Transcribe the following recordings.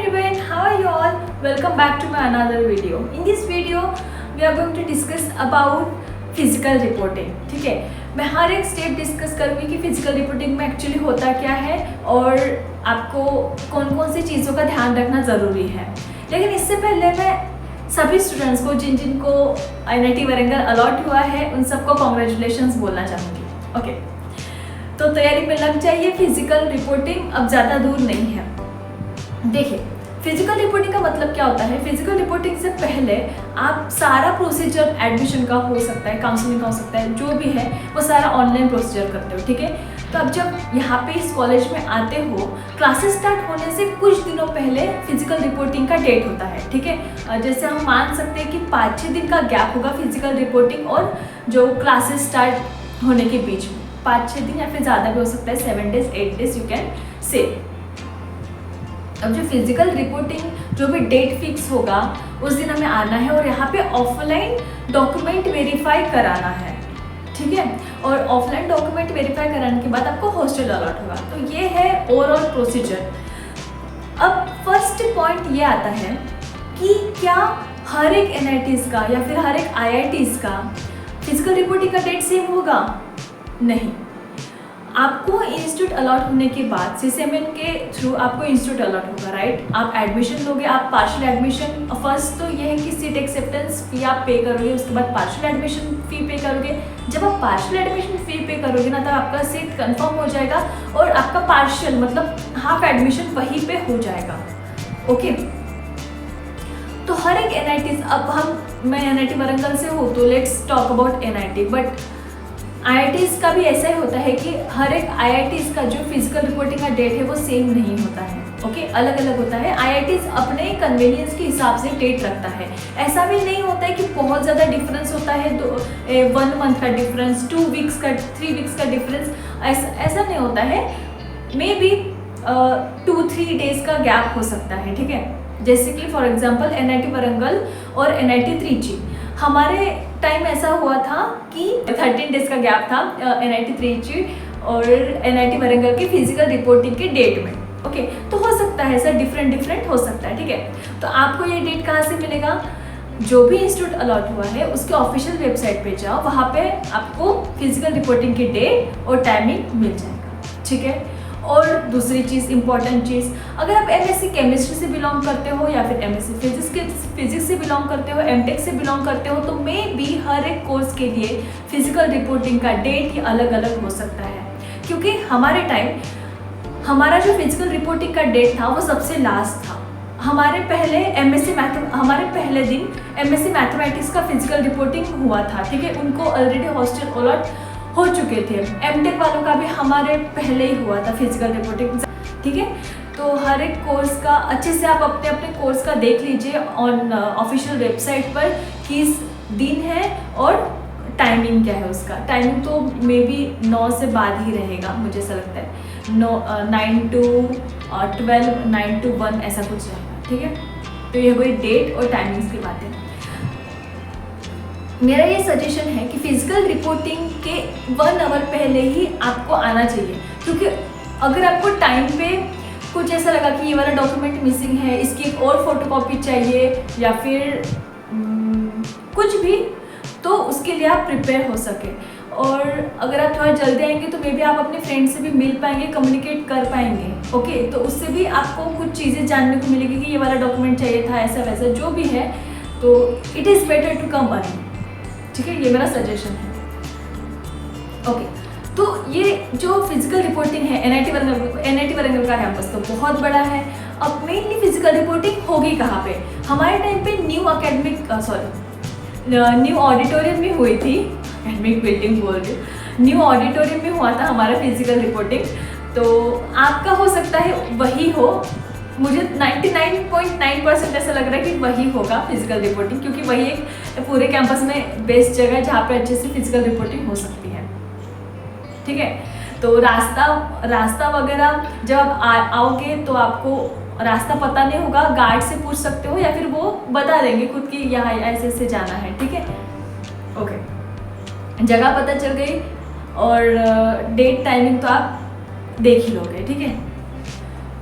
everyone, how are you all? Welcome back to my another video. In this video we are going to discuss about physical reporting. ठीक है, मैं हर एक step discuss करूँगी कि physical reporting में actually होता क्या है और आपको कौन कौन सी चीज़ों का ध्यान रखना ज़रूरी है. लेकिन इससे पहले मैं सभी स्टूडेंट्स को जिन जिनको NIT वारंगल अलॉट हुआ है उन सबको कॉन्ग्रेचुलेशंस बोलना चाहूँगी. ओके, तो तैयारी में लग जाइए. फिजिकल रिपोर्टिंग अब ज़्यादा दूर नहीं है. देखिए, फिजिकल रिपोर्टिंग का मतलब क्या होता है. फिजिकल रिपोर्टिंग से पहले आप सारा प्रोसीजर एडमिशन का हो सकता है, काउंसलिंग का हो सकता है, जो भी है वो सारा ऑनलाइन प्रोसीजर करते हो. ठीक है, तो अब जब यहाँ पे इस कॉलेज में आते हो, क्लासेस स्टार्ट होने से कुछ दिनों पहले फिजिकल रिपोर्टिंग का डेट होता है. ठीक है, जैसे हम मान सकते हैं कि 5-6 दिन का गैप होगा फिजिकल रिपोर्टिंग और जो क्लासेस स्टार्ट होने के बीच में. 5-6 दिन या फिर ज़्यादा भी हो सकता है, 7 days 8 days you can say. अब जो फिजिकल रिपोर्टिंग जो भी डेट फिक्स होगा उस दिन हमें आना है और यहाँ पे ऑफलाइन डॉक्यूमेंट वेरीफाई कराना है. ठीक है, और ऑफलाइन डॉक्यूमेंट वेरीफाई कराने के बाद आपको हॉस्टल अलॉट होगा. तो ये है ओवरऑल प्रोसीजर. अब फर्स्ट पॉइंट ये आता है कि क्या हर एक NITs का या फिर हर एक IITs का फिजिकल रिपोर्टिंग का डेट सेम होगा? नहीं. आपको इंस्टीट्यूट अलॉट होने के बाद CCMN के थ्रू आपको इंस्टीट्यूट अलॉट होगा. राइट, आप एडमिशन लोगे, आप पार्शियल एडमिशन. फर्स्ट तो ये है कि सीट एक्सेप्टेंस फी आप पे करोगे, उसके बाद पार्शियल एडमिशन फ़ी पे करोगे. जब आप पार्शियल एडमिशन फ़ी पे करोगे ना, तब आपका सीट कंफर्म हो जाएगा और आपका पार्शियल मतलब हाफ एडमिशन वहीं पे हो जाएगा. ओके, तो हर एक NITs, अब मैं NIT वारंगल से हूँ तो let's talk about NIT. But IITs का भी ऐसा ही होता है कि हर एक IITs का जो फिजिकल रिपोर्टिंग का डेट है वो सेम नहीं होता है. ओके, अलग अलग होता है. IITs अपने कन्वीनियंस के हिसाब से डेट रखता है. ऐसा भी नहीं होता है कि बहुत ज़्यादा डिफरेंस होता है. 1 month का डिफरेंस, 2 weeks का, 3 weeks का डिफरेंस, ऐसा नहीं होता है. मे बी 2-3 days का गैप हो सकता है. ठीक है, जैसे कि फॉर एग्जाम्पल NIT वारंगल और NIT त्रिची. हमारे टाइम ऐसा हुआ था कि 13 days का गैप था NIT त्रिची और NIT वारंगल की फिजिकल रिपोर्टिंग के डेट में. ओके, तो हो सकता है सर डिफरेंट हो सकता है. ठीक है, तो आपको ये डेट कहाँ से मिलेगा? जो भी इंस्टीट्यूट अलॉट हुआ है उसके ऑफिशियल वेबसाइट पे जाओ, वहाँ पे आपको फिजिकल रिपोर्टिंग की डेट और टाइमिंग मिल जाएगा. ठीक है, और दूसरी चीज़, इंपॉर्टेंट चीज़, अगर आप MSc केमिस्ट्री से बिलोंग करते हो या फिर MSc फिजिक्स से बिलोंग करते हो, MTech से बिलोंग करते हो, तो मे बी हर एक कोर्स के लिए फिजिकल रिपोर्टिंग का डेट ही अलग अलग हो सकता है. क्योंकि हमारे टाइम हमारा जो फिजिकल रिपोर्टिंग का डेट था वो सबसे लास्ट था. हमारे पहले दिन MSc मैथमेटिक्स का फिजिकल रिपोर्टिंग हुआ था. ठीक है, उनको ऑलरेडी हॉस्टल अलॉट हो चुके थे. MTech वालों का भी हमारे पहले ही हुआ था फिजिकल रिपोर्टिंग. ठीक है, तो हर एक कोर्स का अच्छे से आप अपने कोर्स का देख लीजिए ऑन ऑफिशियल वेबसाइट पर किस दिन है और टाइमिंग क्या है. उसका टाइमिंग तो मे बी 9 से बाद ही रहेगा, मुझे ऐसा लगता है. 9 to 12, 9 to 1 ऐसा कुछ रहेगा. ठीक है, तो ये कोई डेट और टाइमिंग्स की बात है. मेरा ये सजेशन है कि फिजिकल रिपोर्टिंग के 1 hour पहले ही आपको आना चाहिए. क्योंकि अगर आपको टाइम पे कुछ ऐसा लगा कि ये वाला डॉक्यूमेंट मिसिंग है, इसकी एक और फोटोकॉपी चाहिए या फिर कुछ भी, तो उसके लिए आप प्रिपेयर हो सके. और अगर आप थोड़ा जल्दी आएंगे तो मे बी आप अपने फ्रेंड से भी मिल पाएंगे, कम्युनिकेट कर पाएंगे. ओके, तो उससे भी आपको कुछ चीज़ें जानने को मिलेगी कि ये वाला डॉक्यूमेंट चाहिए था, ऐसा वैसा जो भी है. तो it is better to come early. ठीक है, ये मेरा सजेशन है. ओके, तो ये जो फिजिकल रिपोर्टिंग है NIT वारंगल का कैंपस तो बहुत बड़ा है. अब मेनली फिजिकल रिपोर्टिंग होगी कहाँ पे? हमारे टाइम पे न्यू ऑडिटोरियम में हुई थी. एकेडमिक बिल्डिंग बोल रही हूँ, न्यू ऑडिटोरियम में हुआ था हमारा फिजिकल रिपोर्टिंग. तो आपका हो सकता है वही हो. मुझे 99.9% ऐसा लग रहा है कि वही होगा फिजिकल रिपोर्टिंग, क्योंकि वही एक पूरे कैंपस में बेस्ट जगह है जहाँ पे अच्छे से फिजिकल रिपोर्टिंग हो सकती है. ठीक है, तो रास्ता वगैरह जब आप आओगे तो आपको रास्ता पता नहीं होगा, गार्ड से पूछ सकते हो या फिर वो बता देंगे खुद कि यहाँ ऐसे ऐसे जाना है. ठीक है, ओके, जगह पता चल गई और डेट टाइमिंग तो आप देख ही लोगे. ठीक है,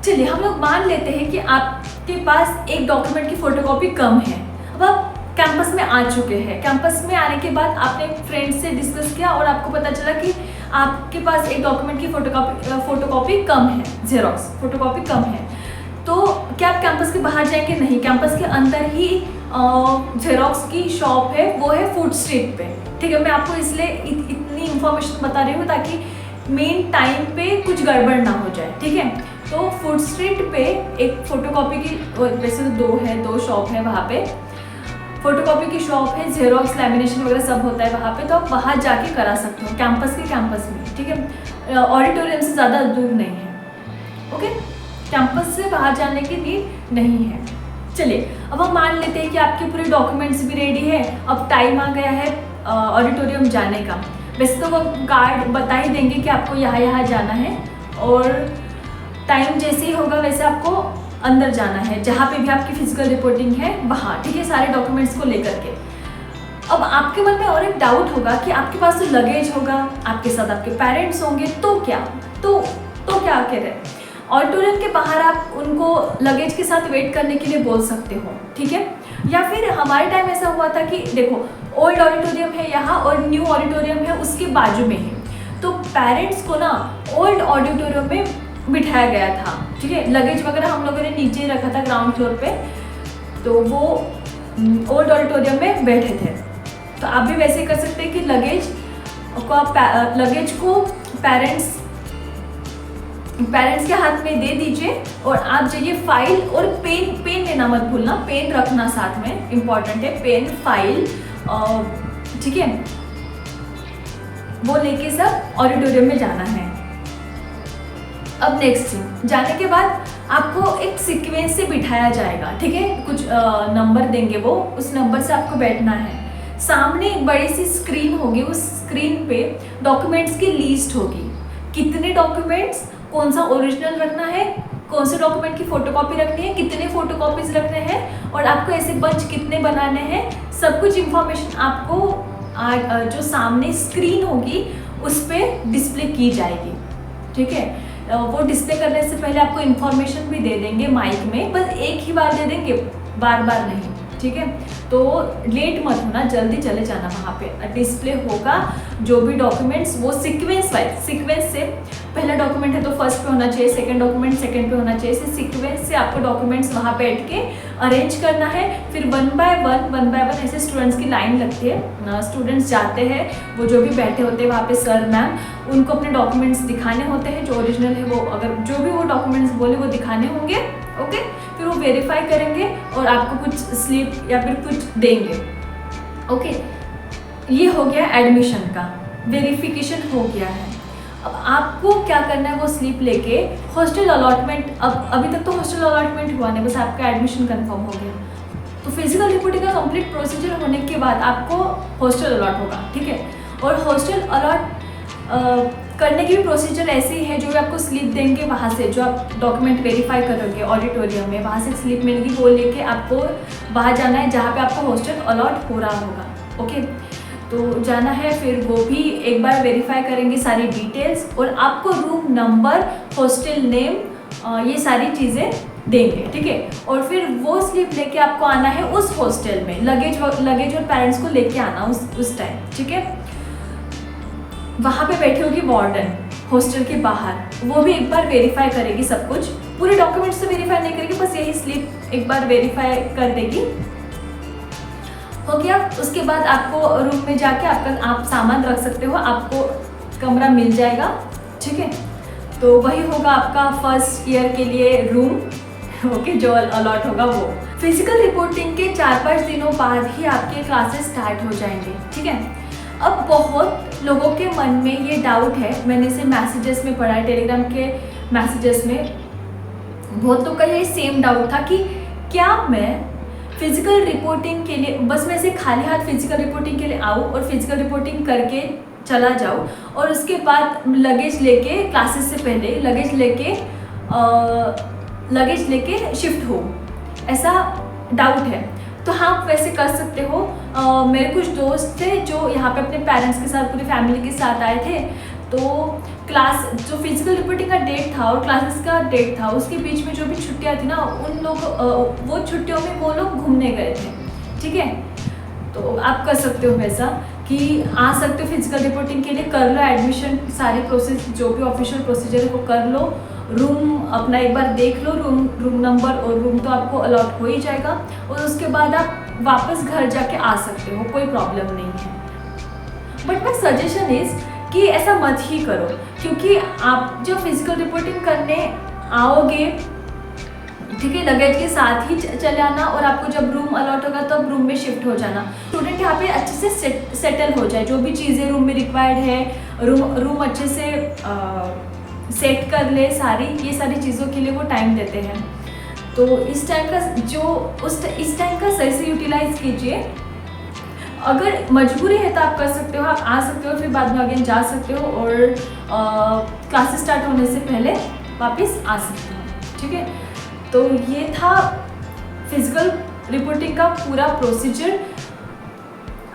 चलिए हम लोग मान लेते हैं कि आप के पास एक डॉक्यूमेंट की फोटोकॉपी कम है। अब आप कैंपस में आ चुके हैं, कैंपस में आने के बाद आपने फ्रेंड से डिस्कस किया और आपको पता चला कि आपके पास एक डॉक्यूमेंट की फोटोकॉपी कम है, जेरोक्स फोटोकॉपी कम है, तो क्या आप कैंपस के बाहर जाएंगे? नहीं, कैंपस के अंदर ही जेरोक्स की शॉप है, वो है फूड स्ट्रीट पे। ठीक है, मैं आपको इसलिए इतनी इंफॉर्मेशन बता रही हूँ ताकि मेन टाइम पे कुछ गड़बड़ ना हो जाए। ठीक है, तो फूड स्ट्रीट पे एक फोटोकॉपी की, वैसे तो दो शॉप है वहाँ पे, फोटोकॉपी की शॉप है, जेरोक्स लैमिनेशन वगैरह सब होता है वहाँ पे, तो आप वहाँ जाके करा सकते हो कैंपस में। ठीक है, ऑडिटोरियम से ज़्यादा दूर नहीं है। ओके, कैंपस से बाहर जाने की नीड नहीं है। चलिए, अब हम मान लेते हैं कि आपके पूरे डॉक्यूमेंट्स भी रेडी है, अब टाइम आ गया है ऑडिटोरियम जाने का। वैसे तो वो गार्ड बता ही देंगे कि आपको यहाँ जाना है, और टाइम जैसे ही होगा वैसे आपको अंदर जाना है, जहाँ पे भी आपकी फिजिकल रिपोर्टिंग है वहाँ। ठीक है, सारे डॉक्यूमेंट्स को लेकर के। अब आपके मन में और एक डाउट होगा कि आपके पास तो लगेज होगा, आपके साथ आपके पेरेंट्स होंगे, तो क्या कह रहे हैं? ऑडिटोरियम के बाहर आप उनको लगेज के साथ वेट करने के लिए बोल सकते हो। ठीक है, या फिर हमारे टाइम ऐसा हुआ था कि देखो, ओल्ड ऑडिटोरियम है यहाँ और न्यू ऑडिटोरियम है उसके बाजू में है, तो पेरेंट्स को ना ओल्ड ऑडिटोरियम में बिठाया गया था। ठीक है, लगेज वगैरह हम लोगों ने नीचे ही रखा था ग्राउंड फ्लोर पे, तो वो ओल्ड ऑडिटोरियम में बैठे थे। तो आप भी वैसे कर सकते हैं कि लगेज को पेरेंट्स के हाथ में दे दीजिए और आप जाइए। फाइल और पेन लेना मत भूलना, पेन रखना साथ में, इम्पॉर्टेंट है पेन, फाइल। ठीक है, वो लेके सब ऑडिटोरियम में जाना है। अब नेक्स्ट थिंग, जाने के बाद आपको एक सीक्वेंस से बिठाया जाएगा। ठीक है, कुछ नंबर देंगे वो, उस नंबर से आपको बैठना है। सामने एक बड़ी सी स्क्रीन होगी, उस स्क्रीन पे डॉक्यूमेंट्स की लिस्ट होगी, कितने डॉक्यूमेंट्स, कौन सा ओरिजिनल रखना है, कौन से डॉक्यूमेंट की फोटोकॉपी रखनी है, कितने फोटोकॉपीज रखने हैं, और आपको ऐसे बंच कितने बनाने हैं, सब कुछ इंफॉर्मेशन आपको जो सामने स्क्रीन होगी उस पर डिस्प्ले की जाएगी। ठीक है, वो डिस्प्ले करने से पहले आपको इन्फॉर्मेशन भी दे देंगे माइक में, बस एक ही बार दे देंगे, बार बार नहीं। ठीक है, तो लेट मत होना, जल्दी चले जाना। वहाँ पे डिस्प्ले होगा जो भी डॉक्यूमेंट्स, वो सीक्वेंस से पहला डॉक्यूमेंट है तो फर्स्ट पे होना चाहिए, सेकंड डॉक्यूमेंट सेकंड पे होना चाहिए, सीक्वेंस से आपको डॉक्यूमेंट्स वहाँ बैठ के अरेंज करना है। फिर वन बाय वन ऐसे स्टूडेंट्स की लाइन लगती है, स्टूडेंट्स जाते हैं, वो जो भी बैठे होते हैं वहाँ पे सर मैम, उनको अपने डॉक्यूमेंट्स दिखाने होते हैं, जो ओरिजिनल है वो, अगर जो भी वो डॉक्यूमेंट्स बोले वो दिखाने होंगे। ओके, फिर वो वेरीफाई करेंगे और आपको कुछ स्लिप या फिर कुछ देंगे। ओके, ये हो गया एडमिशन का, वेरिफिकेशन हो गया है। अब आपको क्या करना है, वो स्लिप लेके हॉस्टल अलॉटमेंट, अब अभी तक तो हॉस्टल अलॉटमेंट हुआ नहीं, बस आपका एडमिशन कंफर्म हो गया, तो फिजिकल रिपोर्टिंग का कंप्लीट प्रोसीजर होने के बाद आपको हॉस्टल अलॉट होगा। ठीक है, और हॉस्टल अलॉट करने की भी प्रोसीजर ऐसे ही है, जो भी आपको स्लिप देंगे वहाँ से, जो आप डॉक्यूमेंट वेरीफाई करोगे ऑडिटोरियम में, वहाँ से स्लिप मिलेगी, वो लेके आपको वहाँ जाना है जहाँ पे आपको हॉस्टल अलॉट हो रहा होगा। ओके, तो जाना है, फिर वो भी एक बार वेरीफाई करेंगे सारी डिटेल्स, और आपको रूम नंबर, हॉस्टल नेम, ये सारी चीज़ें देंगे। ठीक है, और फिर वो स्लिप लेके आपको आना है उस हॉस्टल में, लगेज और पेरेंट्स को लेके आना उस टाइम। ठीक है, वहाँ पे बैठी होगी वार्डन हॉस्टल के बाहर, वो भी एक बार वेरीफाई करेगी सब कुछ, पूरे डॉक्यूमेंट्स तो वेरीफाई नहीं करेगी, बस यही स्लिप एक बार वेरीफाई कर देगी। हो गया, उसके बाद आपको रूम में जाके आप सामान रख सकते हो, आपको कमरा मिल जाएगा। ठीक है, तो वही होगा आपका फर्स्ट ईयर के लिए रूम। ओके, जो अलॉट होगा वो। फिजिकल रिपोर्टिंग के 4-5 दिनों बाद ही आपके क्लासेस स्टार्ट हो जाएंगे। ठीक है, अब बहुत लोगों के मन में ये डाउट है, मैंने इसे मैसेजेस में पढ़ा है, टेलीग्राम के मैसेजेस में बहुत लोग का ये सेम डाउट था कि क्या मैं फिजिकल रिपोर्टिंग के लिए, बस मैं ऐसे खाली हाथ फिजिकल रिपोर्टिंग के लिए आऊँ और फिजिकल रिपोर्टिंग करके चला जाऊँ, और उसके बाद लगेज लेके, क्लासेस से पहले लगेज लेके शिफ्ट हो, ऐसा डाउट है। तो हाँ, वैसे कर सकते हो। मेरे कुछ दोस्त थे जो यहाँ पे अपने पेरेंट्स के साथ, पूरी फैमिली के साथ आए थे, तो क्लास जो फिजिकल रिपोर्टिंग का डेट था और क्लासेस का डेट था उसके बीच में जो भी छुट्टियां थी ना, उन लोग वो छुट्टियों में वो लोग घूमने गए थे, ठीक है। तो आप कर सकते हो वैसा कि आ सकते हो फिजिकल रिपोर्टिंग के लिए, कर लो एडमिशन, सारी प्रोसेस जो भी ऑफिशियल प्रोसीजर है वो कर लो, रूम अपना एक बार देख लो, रूम नंबर और रूम तो आपको अलॉट हो ही जाएगा, और उसके बाद आप वापस घर जाके आ सकते हो, कोई प्रॉब्लम नहीं है। बट माई सजेशन इज कि ऐसा मत ही करो, क्योंकि आप जो फिजिकल रिपोर्टिंग करने आओगे, ठीक है, लगेज के साथ ही चले आना, और आपको जब रूम अलॉट होगा तब रूम में शिफ्ट हो जाना। स्टूडेंट यहाँ पे अच्छे से सेटल हो जाए, जो भी चीज़ें रूम में रिक्वायर्ड है, रूम अच्छे से सेट कर ले, ये सारी चीज़ों के लिए वो टाइम देते हैं। तो इस टाइम का सही से यूटिलाइज कीजिए। अगर मजबूरी है तो आप कर सकते हो, आप आ सकते हो, फिर बाद में अगेन जा सकते हो, और क्लासेस स्टार्ट होने से पहले वापस आ सकते हो, ठीक है। तो ये था फिजिकल रिपोर्टिंग का पूरा प्रोसीजर।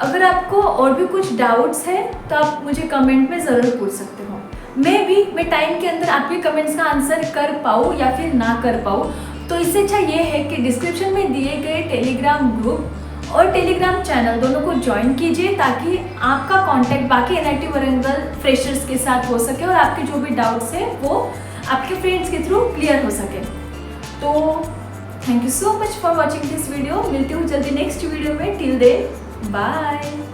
अगर आपको और भी कुछ डाउट्स हैं तो आप मुझे कमेंट में ज़रूर पूछ सकते हो। मैं टाइम के अंदर आपके कमेंट्स का आंसर कर पाऊँ या फिर ना कर पाऊँ, तो इससे अच्छा ये है कि डिस्क्रिप्शन में दिए गए टेलीग्राम ग्रुप और टेलीग्राम चैनल दोनों को ज्वाइन कीजिए, ताकि आपका कांटेक्ट बाकी NIT वारंगल फ्रेशर्स के साथ हो सके और आपके जो भी डाउट्स हैं वो आपके फ्रेंड्स के थ्रू क्लियर हो सके। तो thank you so much for watching this video. मिलती हूँ जल्दी नेक्स्ट वीडियो में। Till then bye.